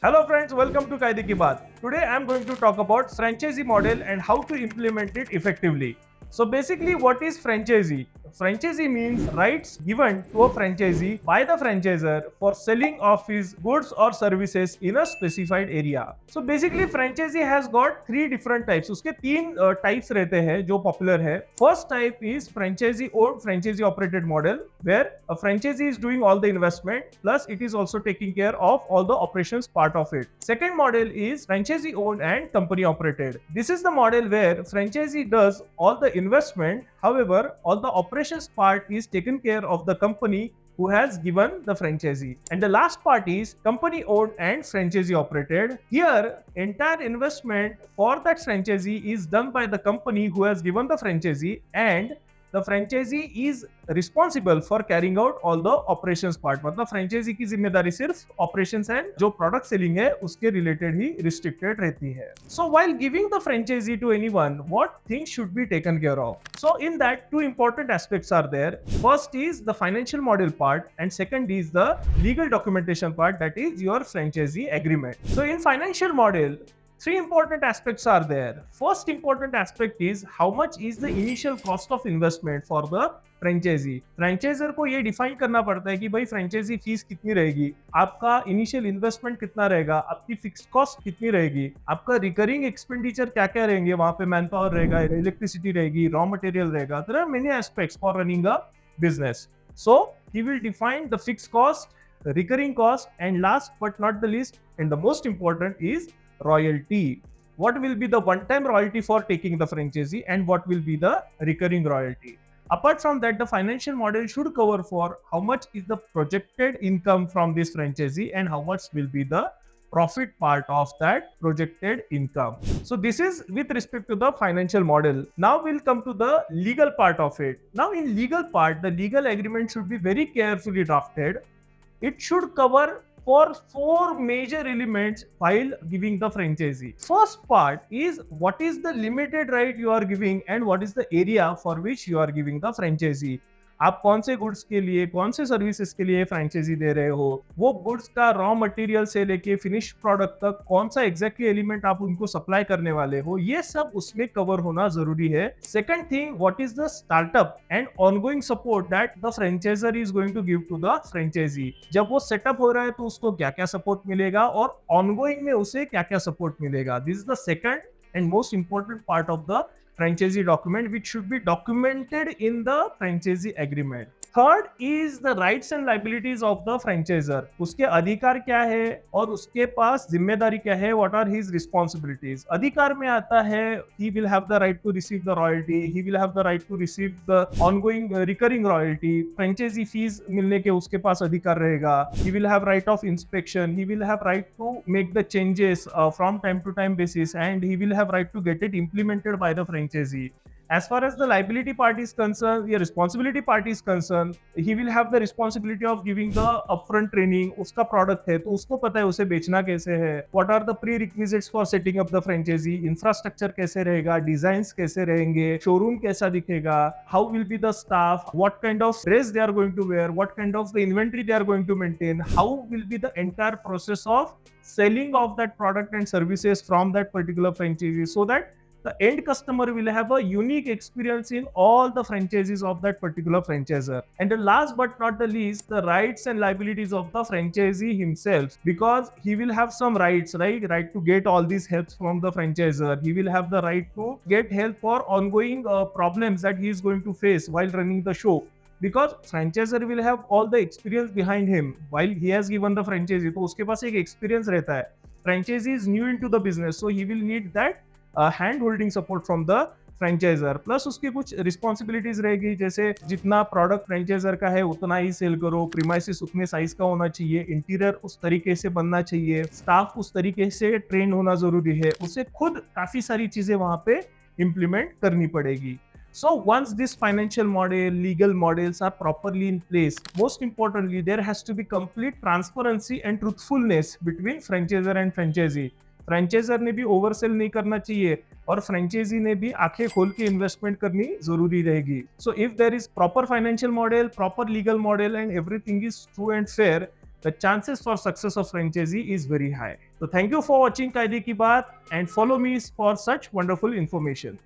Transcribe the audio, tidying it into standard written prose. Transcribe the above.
Hello friends, welcome to Kaide Ki Baat. Today I am going to talk about franchisee model and how to implement it effectively. So basically what is franchisee? Franchisee means rights given to a franchisee by the franchisor for selling of his goods or services in a specified area. So basically franchisee has got three different types. उसके तीन types रहते हैं जो popular है. First type is franchisee owned, franchisee operated model where a franchisee is doing all the investment plus it is also taking care of all the operations part of it. Second model is franchisee owned and company operated. This is the model where franchisee does all the investment, however all the operations part is taken care of the company who has given the franchisee. And the last part is company owned and franchisee operated. Here entire investment for that franchisee is done by the company who has given the franchisee, and the franchisee is responsible for carrying out all the operations part. मतलब franchisee की जिम्मेदारी सिर्फ operations and जो product selling है उसके related ही restricted रहती है. So while giving the franchisee to anyone, what things should be taken care of? So in that two important aspects are there. First is the financial model part and second is the legal documentation part, that is your franchisee agreement. So in financial model, three important aspects are there. First important aspect is how much is the initial cost of investment for the franchisee. Franchisor को ये define करना पड़ता है कि भाई franchise fees कितनी रहेगी, आपका इनिशियल इन्वेस्टमेंट कितना रहेगा, आपकी फिक्स्ड कॉस्ट कितनी रहेगी, आपका रिकरिंग एक्सपेंडिचर क्या क्या रहेंगे, वहां पे मैन पावर रहेगा, इलेक्ट्रिसिटी रहेगी, रॉ मटेरियल रहेगा. There are many aspects for running a business. So he will define the fixed cost, recurring cost, and last but not the least and the most important is royalty. What will be the one-time royalty for taking the franchisee and what will be the recurring royalty? Apart from that, the financial model should cover for how much is the projected income from this franchisee and how much will be the profit part of that projected income. So this is with respect to the financial model. Now we'll come to the legal part of it. Now in legal part, the legal agreement should be very carefully drafted. It should cover for four major elements while giving the franchisee. First part is what is the limited right you are giving and what is the area for which you are giving the franchisee. आप कौन से goods के लिए, कौन से services के लिए franchise दे रहे हो, वो गुड्स का रॉ मटेरियल से लेके फिनिश प्रोडक्ट तक कौन सा एग्जैक्टली एलिमेंट आप उनको सप्लाई करने वाले हो, ये सब उसमें कवर होना जरूरी है. Second thing, what is the startup and ongoing support that the franchisor is going to give to the franchisee. जब वो सेटअप हो रहा है तो उसको क्या क्या सपोर्ट मिलेगा और ऑनगोइंग में उसे क्या क्या सपोर्ट मिलेगा. This is the second and most important part of the franchisee document, which should be documented in the franchisee agreement. Third is the rights and liabilities of the franchisor. उसके अधिकार क्या है और उसके पास जिम्मेदारी क्या है, what are his responsibilities. अधिकार में आता है he will have the right to receive the royalty, he will have the right to receive the ongoing recurring royalty. franchisee fees मिलने के उसके पास अधिकार रहेगा. he will have right of inspection, he will have right to make the changes from time to time basis, and he will have right to get it implemented by the franchisee. As far as the liability part is concerned, the responsibility part is concerned, he will have the responsibility of giving the upfront training. उसका product है तो उसको पता है उसे बेचना कैसे है. What are the prerequisites for setting up the franchisee? Infrastructure कैसे रहेगा, डिजाइन्स कैसे रहेंगे, शोरूम कैसा दिखेगा, how will be the staff, what kind of dress they are going to wear, what kind of the inventory they are going to maintain, how will be the entire process of selling of that product and services from that particular franchisee, so that the end customer will have a unique experience in all the franchises of that particular franchisor. And the last but not the least, the rights and liabilities of the franchisee himself, because he will have some rights, right to get all these helps from the franchisor. He will have the right to get help for ongoing problems that he is going to face while running the show, because franchisor will have all the experience behind him while he has given the franchisee. तो उसके पास एक experience रहता है. Franchisee is new into the business, so he will need that hand holding support from the franchisor. Plus उसकी कुछ responsibilities रहेगी, जैसे जितना प्रोडक्ट फ्रेंचाइजर का है उतना ही सेल करो, प्रीमाइसिस उतने साइज का होना चाहिए, इंटीरियर उस तरीके से बनना चाहिए, स्टाफ उस तरीके से ट्रेन होना जरूरी है, उसे खुद काफी सारी चीजें वहां पे इंप्लीमेंट करनी पड़ेगी. So once this financial model, legal models are properly in place, most importantly, there has to be complete transparency and truthfulness between franchisor and franchisee. Franchisor ने भी ओवरसेल नहीं करना चाहिए और फ्रेंचाइजी ने भी आंखें खोल के इन्वेस्टमेंट करनी जरूरी रहेगी. So if there is proper financial model, proper legal model and everything is true and fair, the chances for success of franchisee is very high. So thank you for watching Kaide Ki Baat and follow me for such wonderful information.